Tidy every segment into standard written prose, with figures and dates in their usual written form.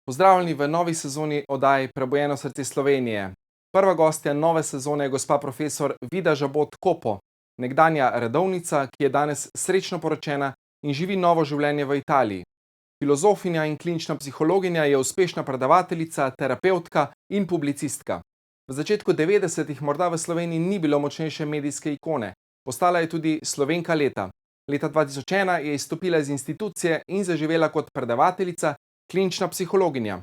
Pozdravljeni v novi sezoni oddaji Prebujeno srce Slovenije. Prva gostja nove sezone je gospa profesor Vida Žabot Kopo, nekdanja redovnica, ki je danes srečno poročena in živi novo življenje v Italiji. Filozofinja in klinična psihologinja je uspešna predavateljica, terapevtka in publicistka. V začetku 90-ih morda v Sloveniji ni bilo močnejše medijske ikone. Postala je tudi Slovenka leta. Leta 2001 je izstopila iz institucije in zaživela kot predavateljica, klinična psihologinja.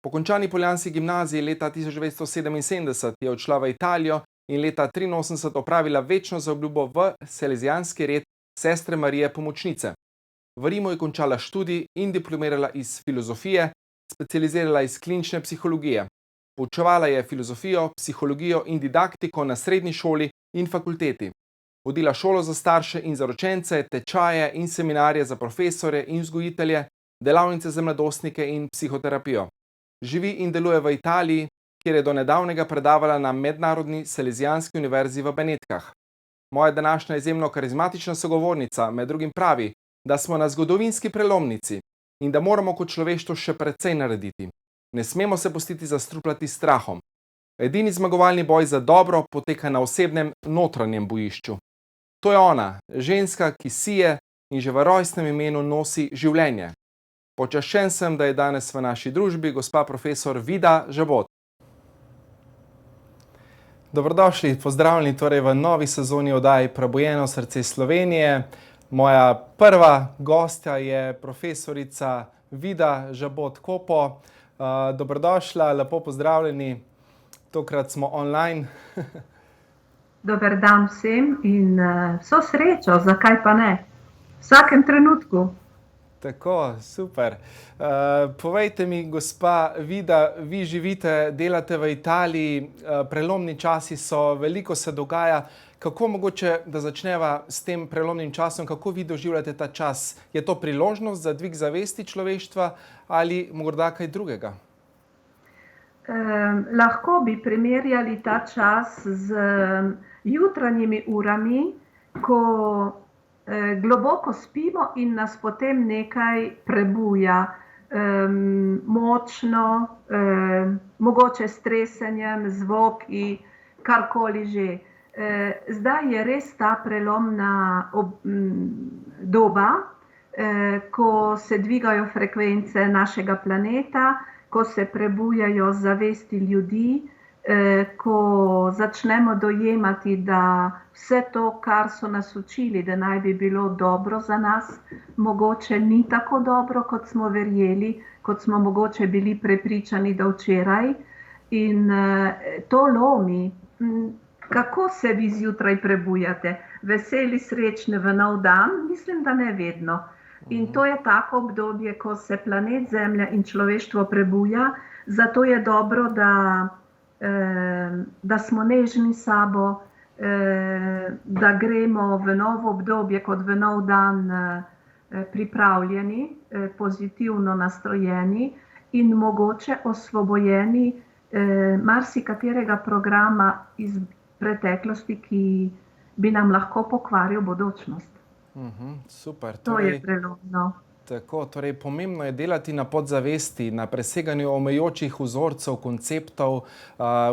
Po končani poljanski gimnaziji leta 1977 je odšla v Italijo in leta 1983 opravila večno zaobljubo v Salezijanski red Sestre Marije Pomočnice. V Rimu je končala študij in diplomirala iz filozofije, specializirala iz klinične psihologije. Poučevala je filozofijo, psihologijo in didaktiko na srednji šoli in fakulteti. Vodila šolo za starše in zaročence, tečaje in seminarje za profesorje in vzgojitelje, delavnice za mladostnike in psihoterapijo. Živi in deluje v Italiji, kjer je do nedavnega predavala na Mednarodni Salezijanski univerzi v Benetkah. Moja današnja izjemno karizmatična sogovornica med drugim pravi, da smo na zgodovinski prelomnici in da moramo kot človeštvo še precej narediti. Ne smemo se pustiti zastrupljati s strahom. Edini zmagovalni boj za dobro poteka na osebnem notranjem bojišču. To je ona, ženska, ki sije in že v rojstnem imenu nosi življenje. Počaščen sem, da je danes v naši družbi gospa profesor Vida Žabot. Dobrodošli, pozdravljeni torej v novi sezoni oddaji Prebujeno srce Slovenije. Moja prva gostja je profesorica Vida Žabot Kopo. Dobrodošla, lepo pozdravljeni. Tokrat smo online. Dober dan vsem in vso srečo, zakaj pa ne? V vsakem trenutku. Tako, super. Povejte mi, gospa Vida, vi živite, delate v Italiji, prelomni časi so, veliko se dogaja. Kako mogoče, da začneva s tem prelomnim časom, kako vi doživljate ta čas? Je to priložnost za dvig zavesti človeštva ali morda kaj drugega? Lahko bi primerjali ta čas z jutranjimi urami, ko globoko spimo in nas potem nekaj prebuja, močno, mogoče s tresenjem, zvoki, karkoli že. Zdaj je res ta prelomna doba, ko se dvigajo frekvence našega planeta, ko se prebujajo zavesti ljudi, ko začnemo dojemati, da vse to, kar so nas učili, da naj bi bilo dobro za nas, mogoče ni tako dobro, kot smo verjeli, kot smo mogoče bili prepričani do včeraj. In to lomi. Kako se vi zjutraj prebujate? Veseli, srečni v nov dan? Mislim, da ne vedno. In to je tako obdobje, ko se planet Zemlja in človeštvo prebuja, zato je dobro, da smo nežni s sabo, da gremo v novo obdobje kot v nov dan pripravljeni, pozitivno nastrojeni in mogoče osvobojeni marsikaterega programa iz preteklosti, ki bi nam lahko pokvaril bodočnost. Super. To je prelomno. Tako, torej pomembno je delati na podzavesti, na preseganju omejujočih vzorcev, konceptov,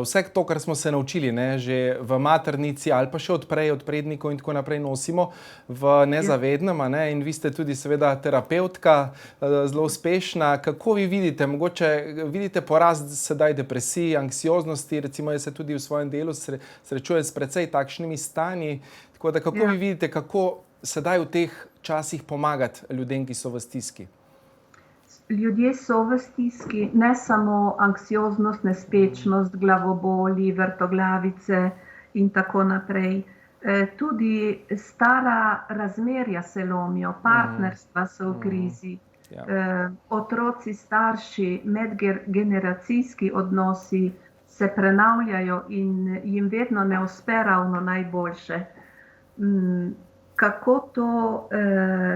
vse to, kar smo se naučili, že v maternici ali pa še od prednikov in tako naprej nosimo v nezavednem, in vi ste tudi seveda terapevtka, zelo uspešna. Kako vi vidite, mogoče vidite porast sedaj depresiji, anksioznosti, recimo jaz se tudi v svojem delu srečujem s precej takšnimi stanji, tako da kako vi vidite, kako sedaj v teh časih pomagati ljudem, ki so v stiski? Ljudje so v stiski, ne samo anksioznost, nespečnost, glavoboli, vrtoglavice in tako naprej. Tudi stara razmerja se lomijo, partnerstva so v krizi, otroci, starši, medgeneracijski odnosi se prenavljajo in jim vedno ne uspe ravno najboljše.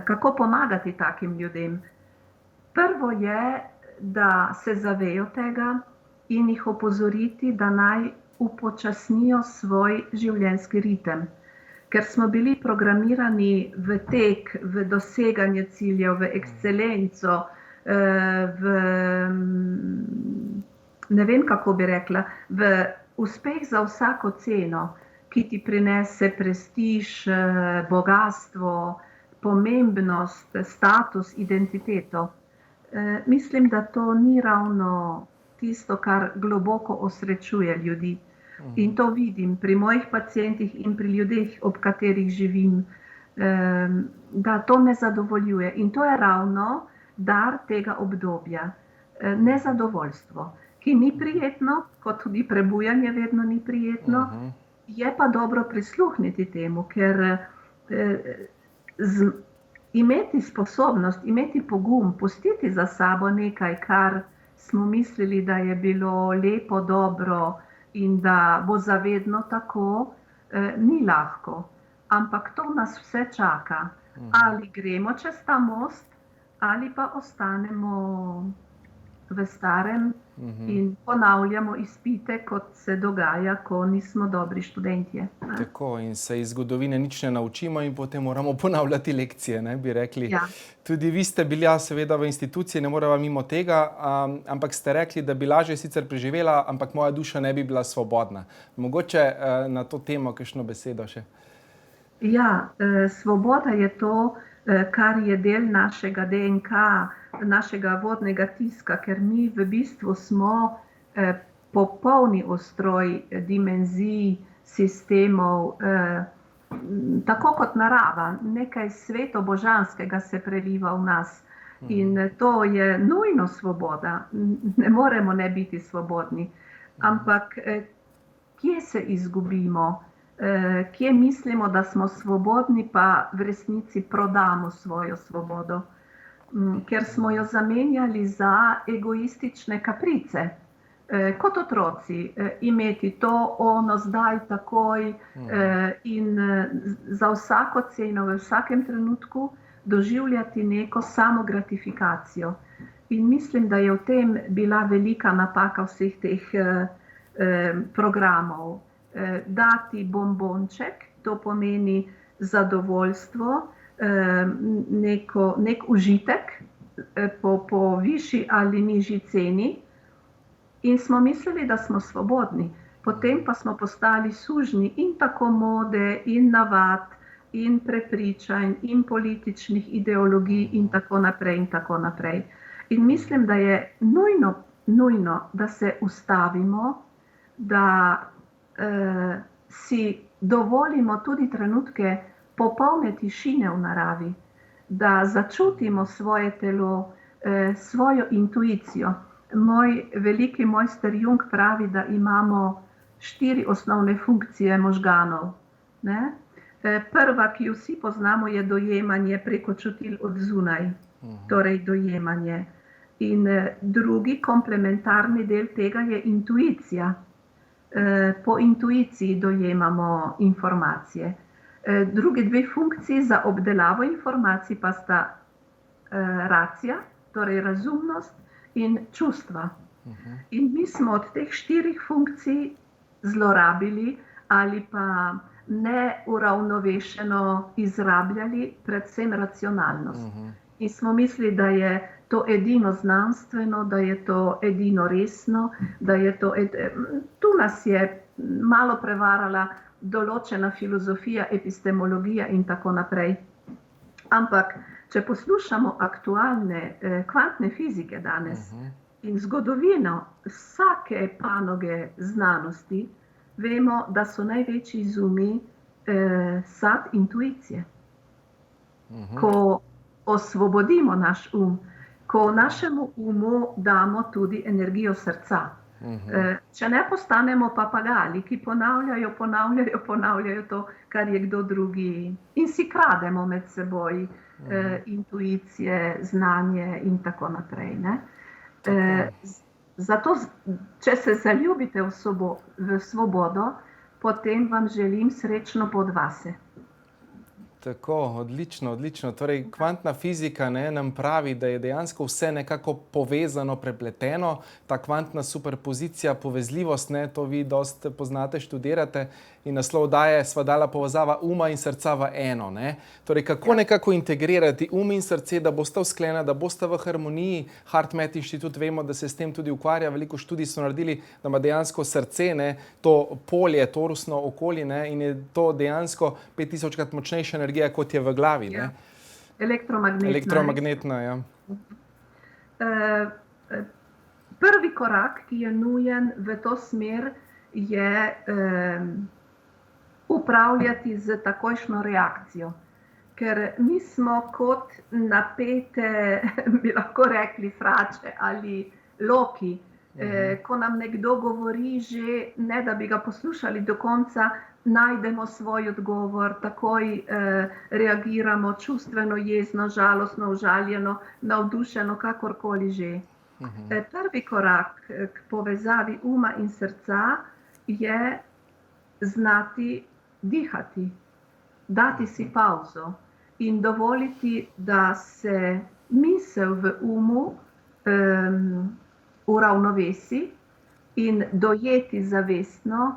Kako pomagati takim ljudem? Prvo je, da se zavejo tega in jih opozoriti, da naj upočasnijo svoj življenjski ritem. Ker smo bili programirani v tek, v doseganje ciljev, v ekscelenco, v ne vem, kako bi rekla, v uspeh za vsako ceno, ki ti prinese prestiž, bogastvo, pomembnost, status, identiteto. Mislim, da to ni ravno tisto, kar globoko osrečuje ljudi. In to vidim pri mojih pacientih in pri ljudeh, ob katerih živim, da to me zadovoljuje. In to je ravno dar tega obdobja. Nezadovoljstvo, ki ni prijetno, kot tudi prebujanje vedno ni prijetno, je pa dobro prisluhniti temu, ker imeti sposobnost, imeti pogum, pustiti za sabo nekaj, kar smo mislili, da je bilo lepo, dobro in da bo zavedno tako, ni lahko. Ampak to nas vse čaka. Ali gremo čez ta most, ali pa ostanemo v starem in ponavljamo izpite, kot se dogaja, ko nismo dobri študentje. Tako, in se iz zgodovine nič ne naučimo in potem moramo ponavljati lekcije, ne, bi rekli. Ja. Tudi vi ste bili seveda v instituciji, ne moreva mimo tega, ampak ste rekli, da bi lažje sicer preživela, ampak moja duša ne bi bila svobodna. Mogoče na to temo kakšno besedo še? Ja, svoboda je to, kar je del našega DNK, našega vodnega tiska, ker mi v bistvu smo popolni ustroj dimenzij, sistemov, tako kot narava, nekaj sveto-božanskega se preliva v nas. In to je nujno svoboda, ne moremo ne biti svobodni. Ampak kje se izgubimo? Kje mislimo, da smo svobodni, pa v resnici prodamo svojo svobodo, ker smo jo zamenjali za egoistične kaprice. Kot otroci, imeti to, ono, zdaj, takoj in za vsako ceno, v vsakem trenutku doživljati neko samogratifikacijo. In mislim, da je v tem bila velika napaka vseh teh programov. Dati bombonček, to pomeni zadovoljstvo, nek užitek po višji ali nižji ceni, in smo mislili, da smo svobodni. Potem pa smo postali sužnji in tako mode, in navad, in prepričanj, in političnih ideologij in tako naprej in tako naprej. In mislim, da je nujno, da se ustavimo, da si dovolimo tudi trenutke popolne tišine v naravi, da začutimo svoje telo, svojo intuicijo. Moj veliki mojster Jung pravi, da imamo 4 osnovne funkcije možganov. Ne? Prva, ki jo vsi poznamo, je dojemanje preko čutil od zunaj, torej dojemanje. In drugi komplementarni del tega je intuicija. Po intuiciji dojemamo informacije. Drugi 2 funkciji za obdelavo informacij pa sta racija, torej razumnost, in čustva. In mi smo od teh 4 funkcij zlorabili ali pa neuravnovešeno izrabljali predvsem racionalnost. In smo mislili, da je to edino znanstveno, da je to edino resno, da je to tu nas je malo prevarala določena filozofija, epistemologija in tako naprej. Ampak, če poslušamo aktualne kvantne fizike danes in zgodovino vsake panoge znanosti, vemo, da so največji izumi sad intuicije. Ko osvobodimo naš ko našemu umu damo tudi energijo srca. Če ne postanemo papagali, ki ponavljajo to, kar je kdo drugi, in si krademo med seboj intuicije, znanje in tako naprej. Ne? Zato, če se zaljubite v svobodo, potem vam želim srečno pot vase. Tako, odlično, odlično. Torej, kvantna fizika nam pravi, da je dejansko vse nekako povezano, prepleteno. Ta kvantna superpozicija, povezljivost, to vi dosti poznate, študirate, in naslov daje sva dala povezava uma in srca v eno. Torej, kako nekako integrirati in srce, da bosta usklena, da bosta v harmoniji. HeartMath inštitut, vemo, da se s tem tudi ukvarja, veliko študij so naredili, da ima dejansko srce, to polje, torusno okolje, in je to dejansko 5000-krat močnejša energija, kot je v glavi. Ja. Elektromagnetna. Elektromagnetna, ja. Prvi korak, ki je nujen v to smer, je upravljati z takojšnjo reakcijo. Ker mi smo kot napete, bi lahko rekli, frače ali loki. Ko nam nekdo govori, že ne da bi ga poslušali do konca, najdemo svoj odgovor, takoj reagiramo čustveno, jezno, žalostno, užaljeno, navdušeno, kakorkoli že. Prvi korak k povezavi uma in srca je znati dihati, dati si pauzo in dovoliti, da se misel v umu uravnovesi in dojeti zavestno,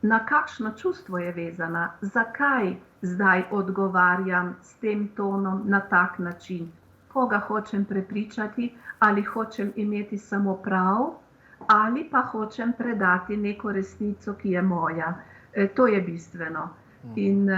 na kakšno čustvo je vezana, zakaj zdaj odgovarjam s tem tonom na tak način, koga hočem prepričati, ali hočem imeti samo prav, ali pa hočem predati neko resnico, ki je moja. To je bistveno. In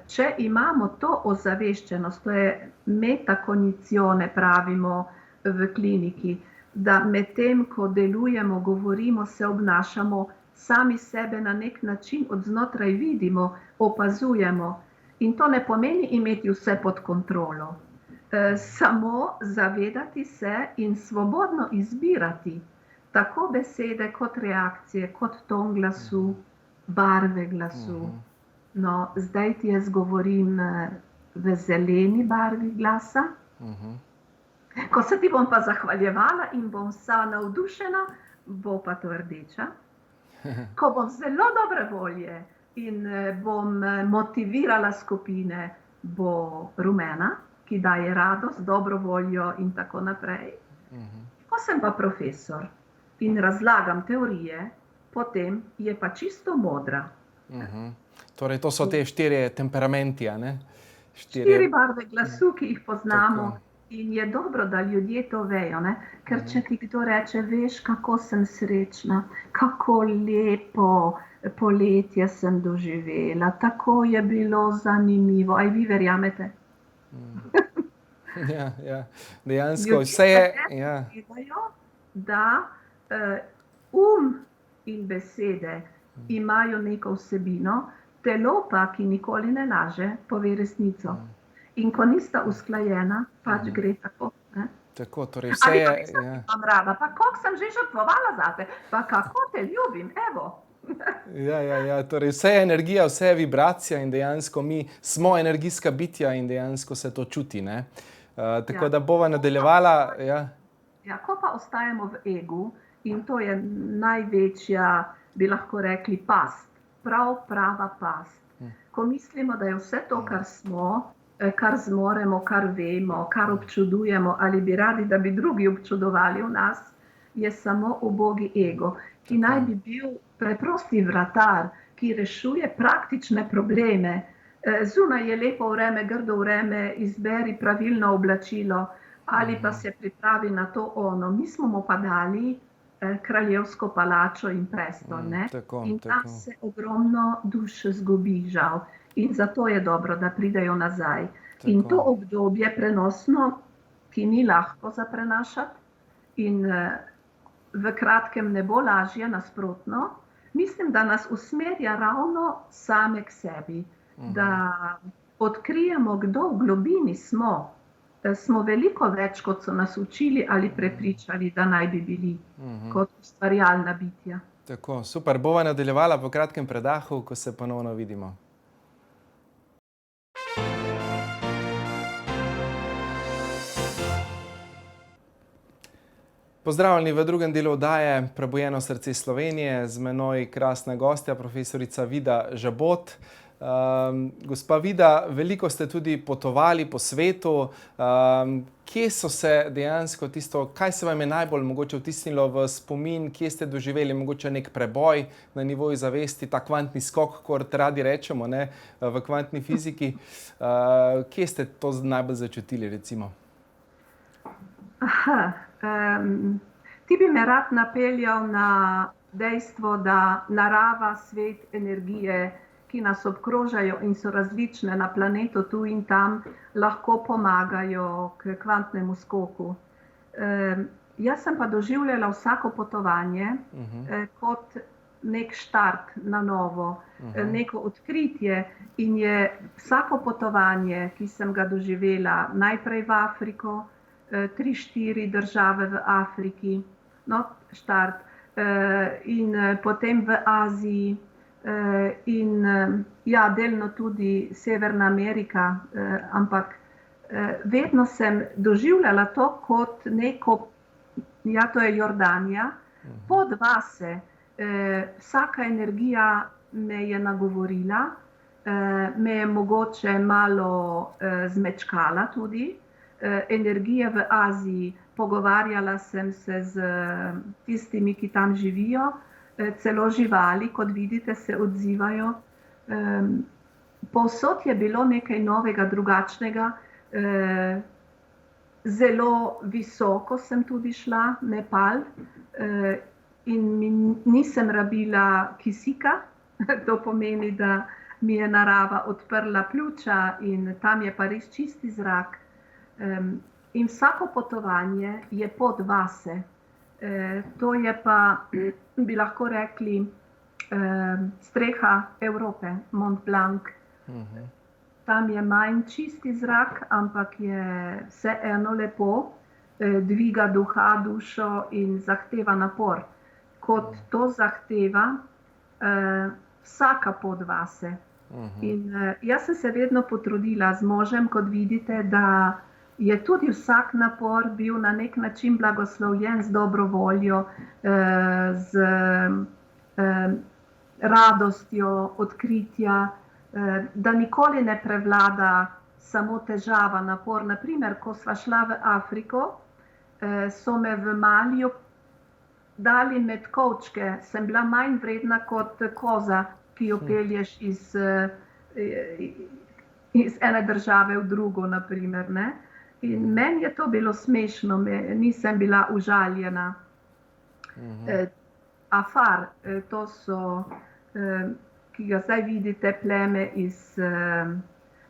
če imamo to ozaveščenost, to je metakonicione, pravimo v kliniki, da med tem, ko delujemo, govorimo, se obnašamo, sami sebe na nek način od znotraj vidimo, opazujemo. In to ne pomeni imeti vse pod kontrolo. Samo zavedati se in svobodno izbirati tako besede kot reakcije, kot ton glasu, barve glasu. No, zdaj ti jaz govorim v zeleni barvi glasa. Ko se ti bom pa zahvaljevala in bom vsa navdušena, bo pa to rdeča. Ko bom zelo dobre volje in bom motivirala skupine, bo rumena, ki daje radost, dobro voljo in tako naprej. Ko sem pa profesor in razlagam teorije, potem je pa čisto modra. Torej, to so te 4 temperamenti, ne? 4 barve glasu, ki jih poznamo. Tako. In je dobro, da ljudje to vejo, ker če ti kdo reče, veš, kako sem srečna, kako lepo poletje sem doživela, tako je bilo zanimivo. Aj vi verjamete? Ja, dejansko vse je. Vedo, da in besede imajo neko vsebino, telo pa, ki nikoli ne laže, pove resnico. In ko nista usklajena, pač gre tako. Tako, torej vse je. Ali pa nisem rada, pa koliko sem že žrtvovala zate, pa kako te ljubim, evo. Ja, torej vse je energija, vse je vibracija in dejansko mi smo energijska bitja in dejansko se to čuti, Tako da bova nadaljevala. Ja, ko pa ostajamo v egu, in to je največja, bi lahko rekli, past, prava past. Ko mislimo, da je vse to, kar smo, kar zmoremo, kar vemo, kar občudujemo, ali bi radi, da bi drugi občudovali v nas, je samo ubogi ego, ki naj bi bil preprosti vratar, ki rešuje praktične probleme. Zunaj je lepo vreme, grdo vreme, izberi pravilno oblačilo ali pa se pripravi na to ono. Mi smo mu pa dali kraljevsko palačo in prestol, in tam se ogromno duš zgubi, žal. In zato je dobro, da pridejo nazaj. In to obdobje prenosno, ki ni lahko za prenašati in v kratkem ne bo lažje, nasprotno, mislim, da nas usmerja ravno same k sebi, da odkrijemo, kdo v globini smo. Smo veliko več, kot so nas učili ali prepričali, da naj bi bili kot ustvarjalna bitja. Tako, super. Bova nadaljevala po kratkem predahu, ko se ponovno vidimo. Pozdravljeni v drugem delu oddaje Prebujeno srce Slovenije. Z menoj krasna gostja, profesorica Vida Žabot. Gospa Vida, veliko ste tudi potovali po svetu. Kje so se dejansko kaj se vam je najbolj mogoče vtisnilo v spomin, kje ste doživeli mogoče nek preboj na nivoju zavesti, ta kvantni skok, kot radi rečemo, ne, v kvantni fiziki. Kje ste to najbolj začutili, recimo? Ti bi me rad napeljal na dejstvo, da narava, svet, energije, ki nas obkrožajo in so različne na planetu tu in tam, lahko pomagajo k kvantnemu skoku. Jaz sem pa doživljala vsako potovanje kot nek štart na novo, neko odkritje in je vsako potovanje, ki sem ga doživela najprej v Afriko, 3-4 države v Afriki, štart, in potem v Aziji, in ja, delno tudi Severna Amerika, ampak vedno sem doživljala to kot neko, ja, to je Jordanija, pod vase. Vsaka energija me je nagovorila, me je mogoče malo zmečkala tudi. Energije v Aziji, pogovarjala sem se z tistimi, ki tam živijo, celo živali, kot vidite, se odzivajo. Povsod je bilo nekaj novega, drugačnega. Zelo visoko sem tudi šla, Nepal, in nisem rabila kisika. To pomeni, da mi je narava odprla pljuča in tam je pa res čisti zrak. In vsako potovanje je pod vase. To je pa, bi lahko rekli, streha Evrope, Mont Blanc. Tam je manj čisti zrak, ampak je vseeno lepo, dviga duha, dušo in zahteva napor. Kot to zahteva vsaka pod vase. In jaz sem se vedno potrudila z možem, kot vidite, da je tudi vsak napor bil na nek način blagoslovljen z dobro voljo, z radostjo odkritja, da nikoli ne prevlada samo težava, napor. Naprimer, ko sva šla v Afriko, so me v Maliju dali med kovčke. Sem bila manj vredna kot koza, ki jo pelješ iz ene države v drugo, naprimer, ne. In meni je to bilo smešno, nisem bila užaljena. Afar, to so, ki ga zdaj vidite, pleme iz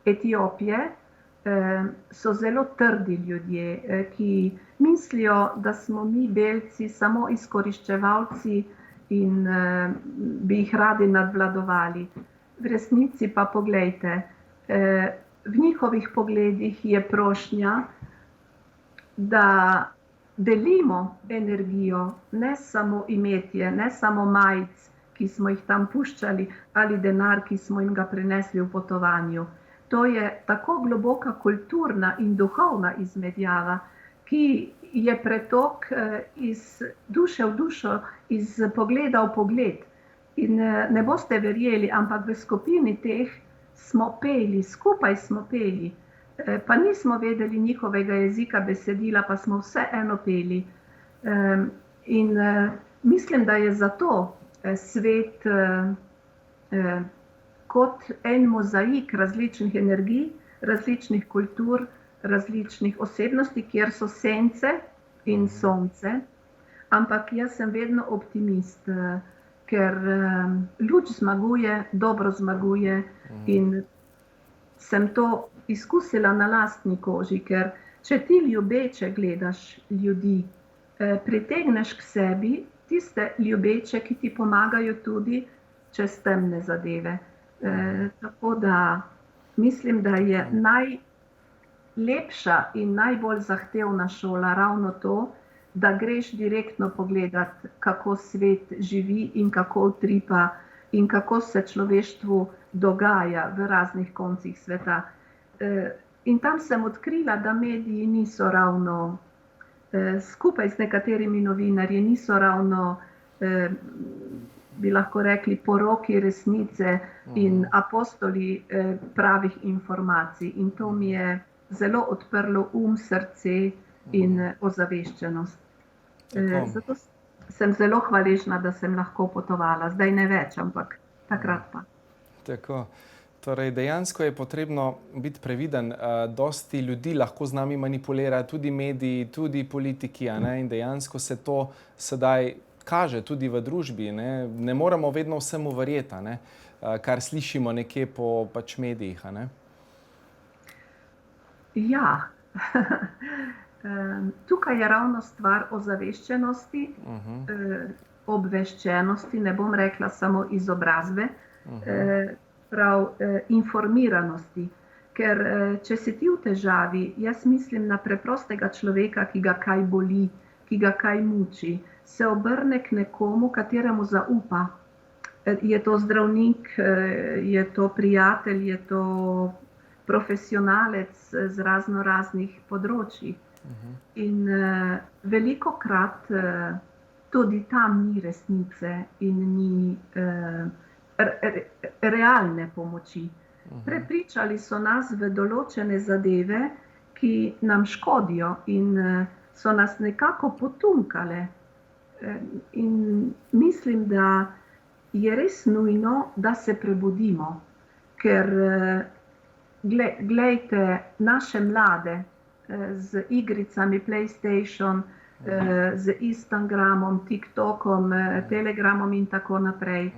Etiopije, so zelo trdi ljudje, ki mislijo, da smo mi belci samo izkoriščevalci in bi jih radi nadvladovali. V resnici pa poglejte, v njihovih pogledih je prošnja, da delimo energijo, ne samo imetje, ne samo majic, ki smo jih tam puščali, ali denar, ki smo jim ga prinesli v potovanju. To je tako globoka kulturna in duhovna izmenjava, ki je pretok iz duše v dušo, iz pogleda v pogled. In ne boste verjeli, ampak v skupini teh smo peli, skupaj smo peli, pa nismo vedeli njihovega jezika, besedila, pa smo vseeno peli. In mislim, da je zato svet kot en mozaik različnih energij, različnih kultur, različnih osebnosti, kjer so sence in sonce. Ampak jaz sem vedno optimist, ker luč zmaguje, dobro zmaguje in sem to izkusila na lastni koži, ker če ti ljubeče gledaš ljudi, pritegneš k sebi tiste ljubeče, ki ti pomagajo tudi čez temne zadeve. Tako da mislim, da je najlepša in najbolj zahtevna šola ravno to, da greš direktno pogledati, kako svet živi in kako utripa in kako se človeštvu dogaja v raznih koncih sveta. In tam sem odkrila, da mediji niso ravno, skupaj s nekaterimi novinarji, niso ravno bi lahko rekli, poroki resnice in apostoli pravih informacij. In to mi je zelo odprlo srce in ozaveščenost. Tako. Zato sem zelo hvaležna, da sem lahko potovala. Zdaj ne več, ampak takrat pa. Tako. Torej, dejansko je potrebno biti previden. Dosti ljudi lahko z nami manipulira, tudi mediji, tudi politiki, a ne? In dejansko se to sedaj kaže tudi v družbi. Ne moremo vedno vsemu verjeti, a ne? Kar slišimo nekje po pač medijih, a ne? Ja, tukaj je ravno stvar ozaveščenosti, obveščenosti, ne bom rekla samo izobrazbe, prav informiranosti. Ker če si ti v težavi, jaz mislim na preprostega človeka, ki ga kaj boli, ki ga kaj muči, se obrne k nekomu, kateremu zaupa. Je to zdravnik, je to prijatelj, je to profesionalec z raznih področji. In velikokrat tudi tam ni resnice in ni realne pomoči. Prepričali so nas v določene zadeve, ki nam škodijo in so nas nekako potunkale. In mislim, da je res nujno, da se prebudimo, ker glejte naše mlade z igricami PlayStation, z Instagramom, TikTokom, Telegramom in tako naprej.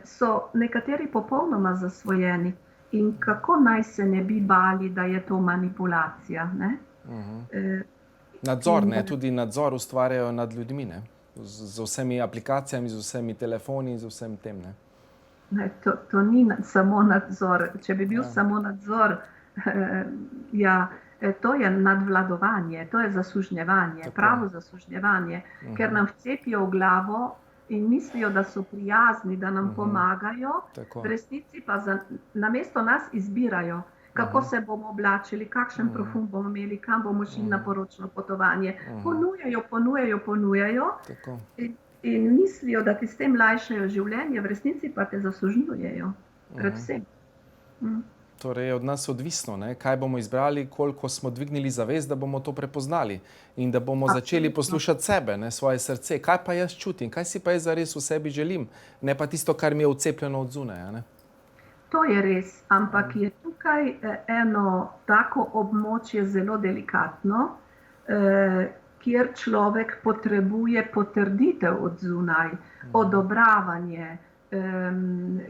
So nekateri popolnoma zasvojeni in kako naj se ne bi bali, da je to manipulacija, ne? Nadzor, ne? Tudi nadzor ustvarjajo nad ljudmi, ne? Z vsemi aplikacijami, z vsemi telefoni, z vsem tem, ne? Ne, to ni samo nadzor. Če bi bil samo nadzor, to je nadvladovanje, to je zasužnjevanje, pravo zasužnjevanje, ker nam vcepijo v glavo in mislijo, da so prijazni, da nam pomagajo, v resnici pa namesto nas izbirajo, kako se bomo oblačili, kakšen parfum bomo imeli, kam bomo šli na poročno potovanje. Ponujajo in mislijo, da ti s tem lajšajo življenje, v resnici pa te zasužnjujejo, predvsem. Torej je od nas odvisno, ne? Kaj bomo izbrali, koliko smo dvignili zavest, da bomo to prepoznali in da bomo začeli poslušati sebe, ne? Svoje srce. Kaj pa jaz čutim, kaj si pa jaz zares v sebi želim, ne pa tisto, kar mi je vcepljeno od zunaj, ne? To je res, ampak je tukaj eno tako območje zelo delikatno, kjer človek potrebuje potrditev od zunaj, odobravanje,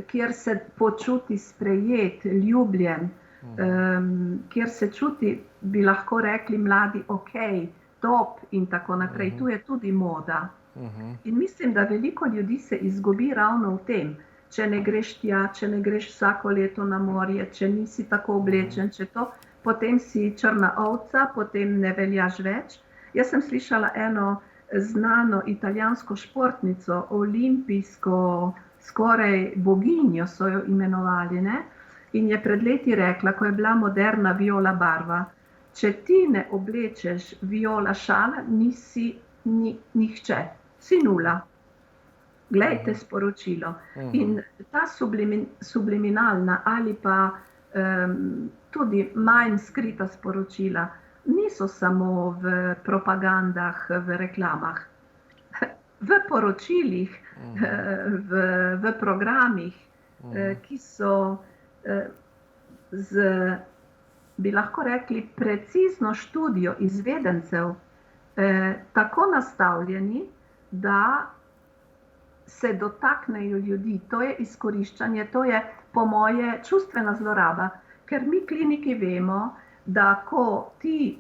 kjer se počuti sprejet, ljubljen, kjer se čuti, bi lahko rekli mladi, ok, top in tako naprej. Tu je tudi moda. In mislim, da veliko ljudi se izgubi ravno v tem. Če ne greš tja, če ne greš vsako leto na morje, če nisi tako oblečen, potem si črna ovca, potem ne veljaš več. Jaz sem slišala eno znano italijansko športnico, olimpijsko, skoraj boginjo so jo imenovali, ne? In je pred leti rekla, ko je bila moderna viola barva, če ti ne oblečeš viola šala, nisi nihče, si nula. Glejte sporočilo. In ta subliminalna ali pa tudi manj skrita sporočila niso samo v propagandah, v reklamah. V poročilih, v programih, ki so bi lahko rekli, precizno študijo izvedencev tako nastavljeni, da se dotaknejo ljudi. To je izkoriščanje, to je po moje čustvena zloraba, ker mi kliniki vemo, da ko ti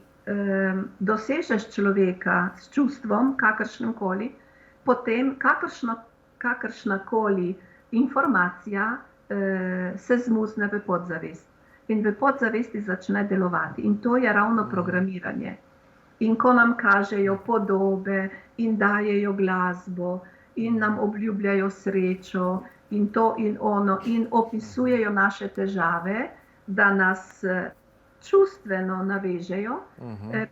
dosežeš človeka s čustvom, kakršnemkoli, potem kakršnakoli informacija se zmuzne v podzavest. In v podzavesti začne delovati. In to je ravno programiranje. In ko nam kažejo podobe in dajejo glasbo in nam obljubljajo srečo in to in ono in opisujejo naše težave, da nas čustveno navežejo,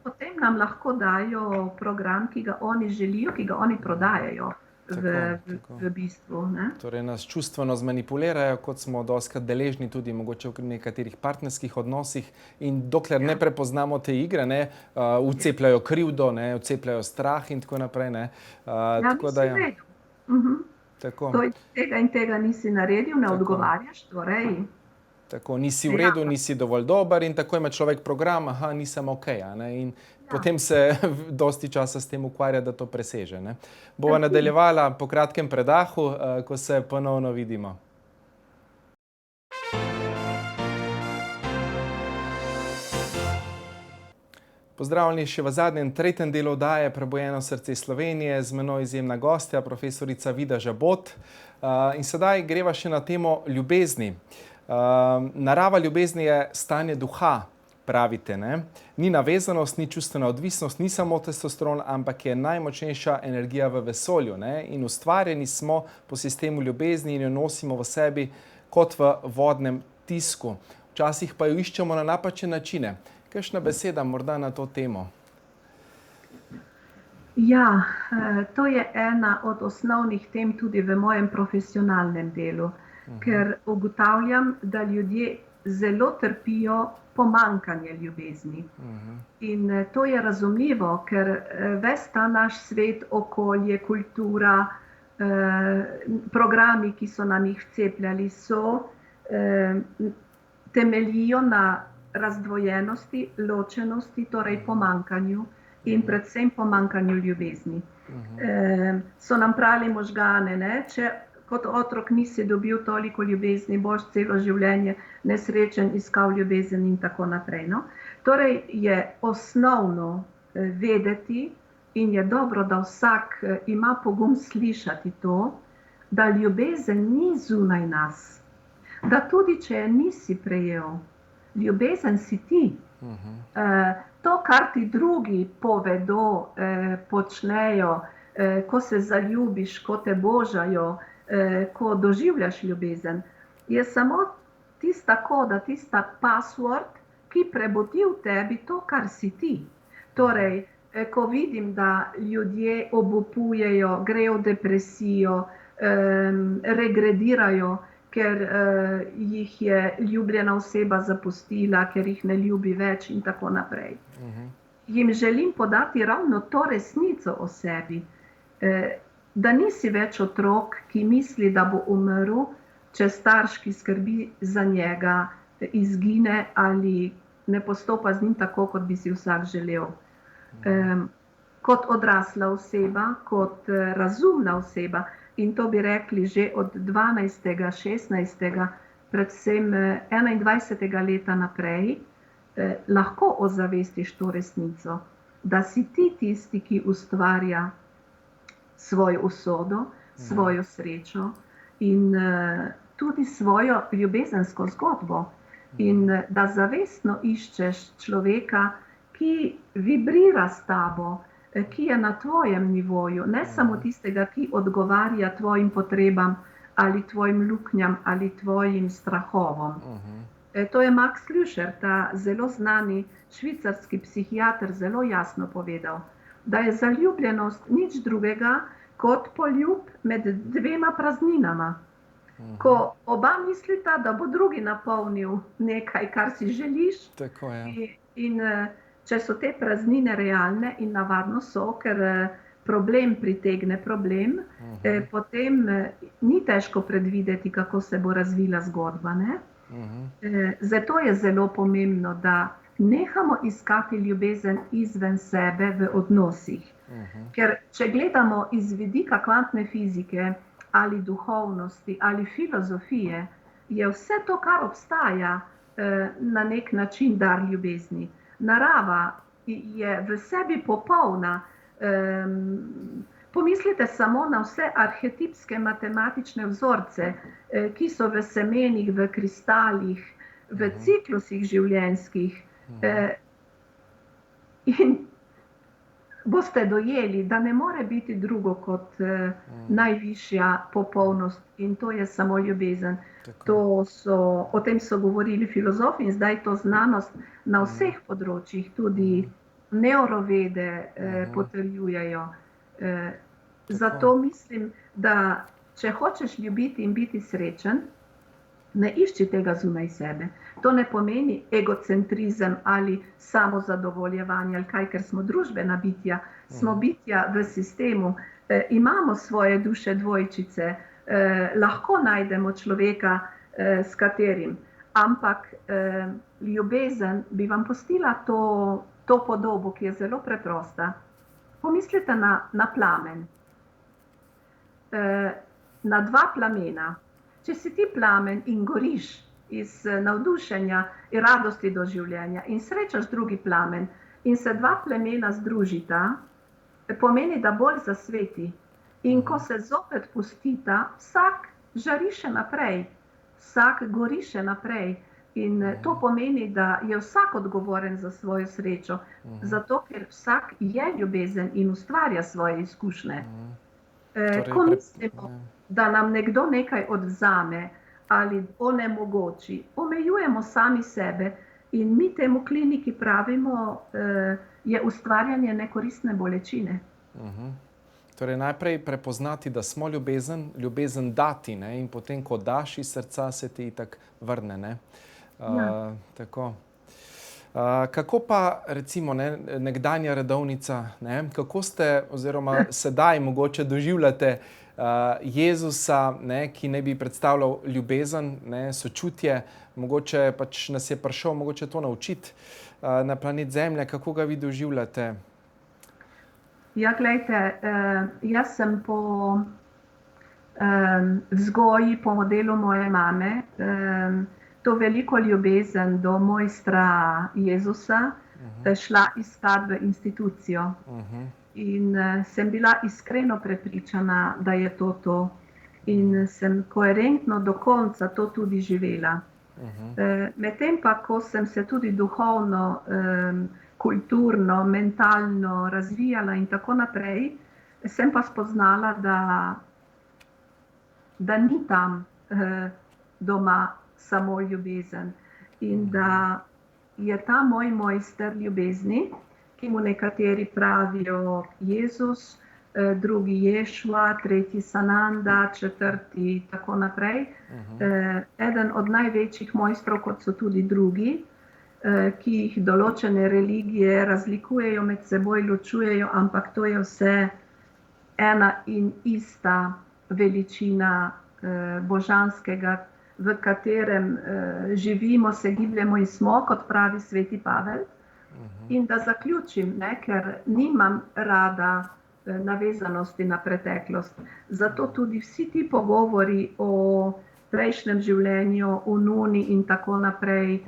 potem nam lahko dajo program, ki ga oni želijo, ki ga oni prodajajo. v bistvu. Ne? Torej nas čustveno zmanipulirajo, kot smo dostikrat deležni tudi mogoče v nekaterih partnerskih odnosih in dokler ne prepoznamo te igre, vcepljajo krivdo, vcepljajo strah in tako naprej. Tako da je. Tako. Tega nisi naredil, ne odgovarjaš, torej. Tako, nisi v redu, nisi dovolj dober in tako ima človek program, nisem okej. In potem se dosti časa s tem ukvarja, da to preseže. Bova nadaljevala po kratkem predahu, ko se ponovno vidimo. Pozdravljeni še v zadnjem, tretjem delu oddaje Prebujeno srce Slovenije, z menoj izjemna gostja, profesorica Vida Žabot. In sedaj greva še na temo ljubezni. Narava ljubezni je stanje duha, pravite, ne? Ni navezanost, ni čustvena odvisnost, ni samo testosteron, ampak je najmočnejša energija v vesolju, ne? In ustvarjeni smo po sistemu ljubezni in jo nosimo v sebi kot v vodnem tisku. Včasih pa jo iščemo na napačne načine. Kakšna beseda morda na to temo? Ja, to je ena od osnovnih tem tudi v mojem profesionalnem delu. Ker ugotavljam, da ljudje zelo trpijo pomanjkanje ljubezni. In to je razumljivo, ker ves ta naš svet, okolje, kultura, programi, ki so nam jih vcepljali, temeljijo na razdvojenosti, ločenosti, torej pomanjkanju in predvsem pomanjkanju ljubezni. So nam prali možgane, ne? Če kot otrok nisi dobil toliko ljubezni, boš celo življenje nesrečen, iskal ljubezen in tako naprej. No? Torej je osnovno vedeti in je dobro, da vsak ima pogum slišati to, da ljubezen ni zunaj nas. Da tudi, če je nisi prejel, ljubezen si ti. To, kar ti drugi povedo, počnejo, ko se zaljubiš, ko te božajo, ko doživljaš ljubezen, je samo tista koda, tista password, ki prebudi v tebi to, kar si ti. Torej, ko vidim, da ljudje obupujejo, grejo v depresijo, regredirajo, ker jih je ljubljena oseba zapustila, ker jih ne ljubi več in tako naprej. Jim želim podati ravno to resnico o sebi, da nisi več otrok, ki misli, da bo umrl, če starš, ki skrbi za njega, izgine ali ne postopa z njim tako, kot bi si vsak želel. Kot odrasla oseba, kot razumna oseba, in to bi rekli že od 12., 16., predvsem 21. leta naprej, lahko ozavestiš to resnico, da si ti tisti, ki ustvarja svojo usodo, svojo srečo in tudi svojo ljubezensko zgodbo. In da zavestno iščeš človeka, ki vibrira s tabo, ki je na tvojem nivoju, ne samo tistega, ki odgovarja tvojim potrebam ali tvojim luknjam ali tvojim strahovom. To je Max Lüscher, ta zelo znani švicarski psihiater, zelo jasno povedal, da je zaljubljenost nič drugega kot poljub med dvema prazninama. Ko oba mislita, da bo drugi napolnil nekaj, kar si želiš, tako je. In če so te praznine realne, in navadno so, ker problem pritegne problem, potem ni težko predvideti, kako se bo razvila zgodba. Ne? Zato je zelo pomembno, da nehamo iskati ljubezen izven sebe v odnosih. Ker če gledamo iz vidika kvantne fizike ali duhovnosti ali filozofije, je vse to, kar obstaja, na nek način dar ljubezni. Narava je v sebi popolna. Pomislite samo na vse arhetipske matematične vzorce, ki so v semenih, v kristalih, v ciklusih življenjskih. In boste dojeli, da ne more biti drugo kot najvišja popolnost in to je samo ljubezen. O tem so govorili filozofi in zdaj to znanost na vseh področjih, tudi neurovede potrjujejo. Zato mislim, da če hočeš ljubiti in biti srečen, ne išči tega zunaj sebe. To ne pomeni egocentrizem ali samozadovoljevanje ali kaj, ker smo družbena bitja, smo bitja v sistemu, imamo svoje duše dvojčice, lahko najdemo človeka, s katerim, ampak ljubezen bi vam pustila to podobo, ki je zelo preprosta. Pomislite na plamen, na dva plamena. Če si ti plamen in goriš iz navdušenja in radosti do življenja in srečaš drugi plamen in se dva plamena združita, pomeni, da bolj zasveti. In ko se zopet pustita, vsak žari še naprej, vsak gori še naprej. In to pomeni, da je vsak odgovoren za svojo srečo, zato ker vsak je ljubezen in ustvarja svoje izkušnje. Ko mislimo, da nam nekdo nekaj odvzame ali onemogoči, omejujemo sami sebe in mi temu kliniki pravimo, je ustvarjanje nekoristne bolečine. Torej najprej prepoznati, da smo ljubezen dati, ne? In potem, ko daš iz srca, se ti itak vrne, ne? Tako. Kako pa recimo nekdanja redovnica, ne? Kako ste oziroma sedaj mogoče doživljate Jezusa, ne, ki naj bi predstavljal ljubezen, ne, sočutje, mogoče pač nas je prišel mogoče to naučiti na planet Zemlja, kako ga vi doživljate? Ja, glejte, jaz sem po vzgoji, po modelu moje mame, to veliko ljubezen do mojstra Jezusa šla iskat v institucijo. In sem bila iskreno prepričana, da je to. In sem koherentno do konca to tudi živela. Medtem pa, ko sem se tudi duhovno, kulturno, mentalno razvijala in tako naprej, sem pa spoznala, da ni tam doma samo ljubezen. In da je ta moj mojster ljubezni, ki mu nekateri pravijo Jezus, drugi Ješua, tretji Sananda, četrti tako naprej. Eden od največjih mojstrov, kot so tudi drugi, ki jih določene religije razlikujejo med seboj, ločujejo, ampak to je vse ena in ista veličina božanskega, v katerem živimo, se gibljemo in smo, kot pravi sveti Pavel. In da zaključim, ne, ker nimam rada navezanosti na preteklost. Zato tudi vsi ti pogovori o prejšnjem življenju, o nuni in tako naprej,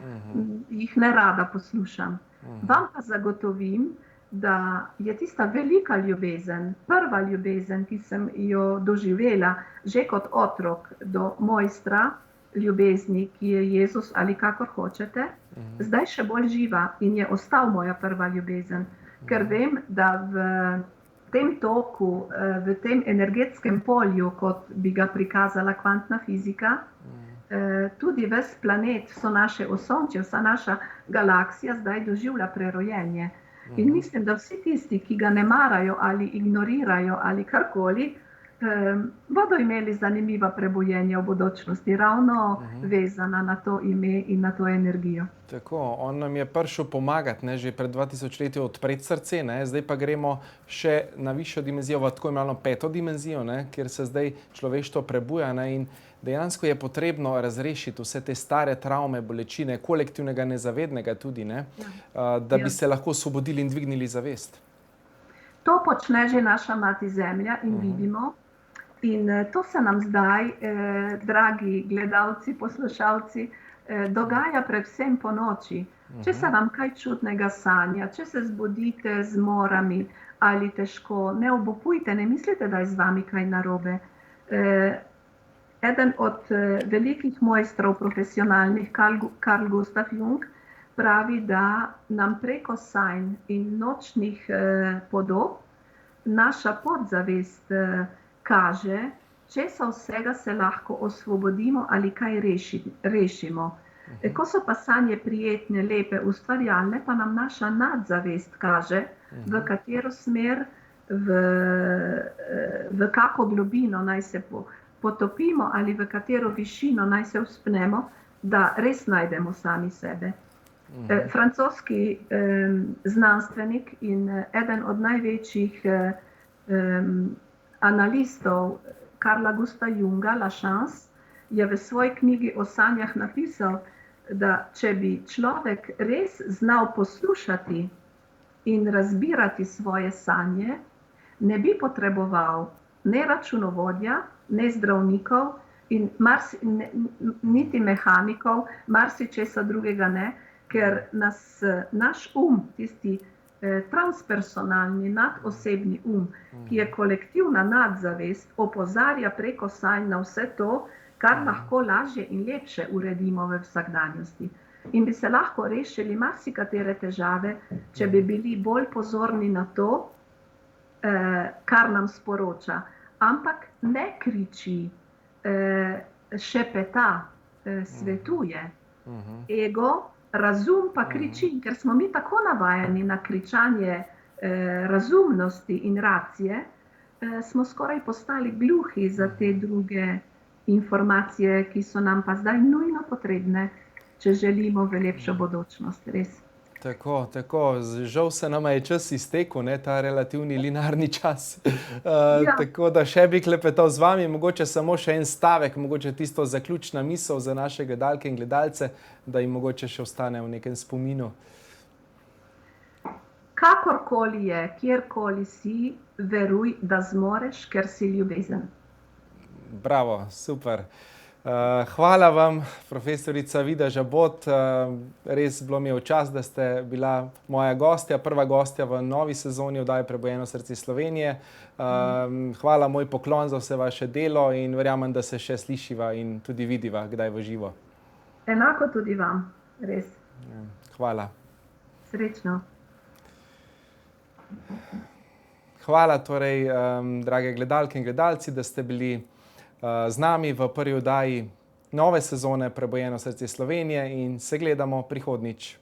jih ne rada poslušam. Vam pa zagotovim, da je tista velika ljubezen, prva ljubezen, ki sem jo doživela že kot otrok do mojstra ljubezni, ki je Jezus ali kakor hočete, zdaj še bolj živa in je ostal moja prva ljubezen. Ker vem, da v tem toku, v tem energetskem polju, kot bi ga prikazala kvantna fizika, tudi ves planet, vso naše osončje, vsa naša galaksija zdaj doživlja prerojenje. In mislim, da vsi tisti, ki ga ne marajo ali ignorirajo ali karkoli, bodo imeli zanimiva prebojenja v bodočnosti, ravno vezana na to ime in na to energijo. Tako, on nam je prišel pomagati, ne, že pred 2000 leti odpreti srce, ne, zdaj pa gremo še na višjo dimenzijo, v tako imenovano peto dimenzijo, ne, kjer se zdaj človeštvo prebuja, ne, in dejansko je potrebno razrešiti vse te stare travme, bolečine, kolektivnega nezavednega tudi, ne, da bi se lahko osvobodili in dvignili zavest. To počne že naša mati Zemlja in vidimo. In to se nam zdaj, dragi gledalci, poslušalci, dogaja predvsem po noči. Če se vam kaj čudnega sanja, če se zbudite z morami ali težko, ne obupujte, ne mislite, da je z vami kaj narobe. Eden od velikih mojstrov profesionalnih, Carl Gustav Jung, pravi, da nam preko sanj in nočnih podob naša podzavest kaže, česa vsega se lahko osvobodimo ali kaj rešimo. Ko so pa sanje prijetne, lepe, ustvarjalne, pa nam naša nadzavest kaže, v katero smer, v v kako globino naj se potopimo ali v katero višino naj se vzpnemo, da res najdemo sami sebe. Francoski znanstvenik in eden od največjih analistov Carla Gusta Junga, La Chance, je v svoji knjigi o sanjah napisal, da če bi človek res znal poslušati in razbirati svoje sanje, ne bi potreboval ne računovodja, ne zdravnikov in niti mehanikov, marsičesa drugega ne, ker nas naš tisti transpersonalni, nadosebni ki je kolektivna nadzavest, opozarja preko sanj na vse to, kar lahko lažje in lepše uredimo v vsakdanjosti. In bi se lahko rešili marsikatere težave, če bi bili bolj pozorni na to, kar nam sporoča. Ampak ne kriči, šepeta, svetuje. Ego, razum pa kriči, ker smo mi tako navajeni na kričanje razumnosti in racije, smo skoraj postali gluhi za te druge informacije, ki so nam pa zdaj nujno potrebne, če želimo v lepšo bodočnost, res. Tako. Žal se nama je čas iztekel, ne, ta relativni linearni čas. Tako da še bi klepetal z vami, mogoče samo še en stavek, mogoče tisto zaključna misel za naše gledalke in gledalce, da jim mogoče še ostane v nekem spominu. Kakorkoli je, kjerkoli si, veruj, da zmoreš, ker si ljubezen. Bravo, super. Hvala vam, profesorica Vida Žabot. Res bilo mi je v čast, da ste bila moja gostja, prva gostja v novi sezoni oddaje Prebujeno srce Slovenije. Hvala, moj poklon za vse vaše delo in verjamem, da se še slišiva in tudi vidiva kdaj v živo. Enako tudi vam, res. Hvala. Srečno. Hvala torej, drage gledalke in gledalci, da ste bili z nami v prvi oddaji nove sezone Prebujeno srce Slovenije in se gledamo prihodnjič.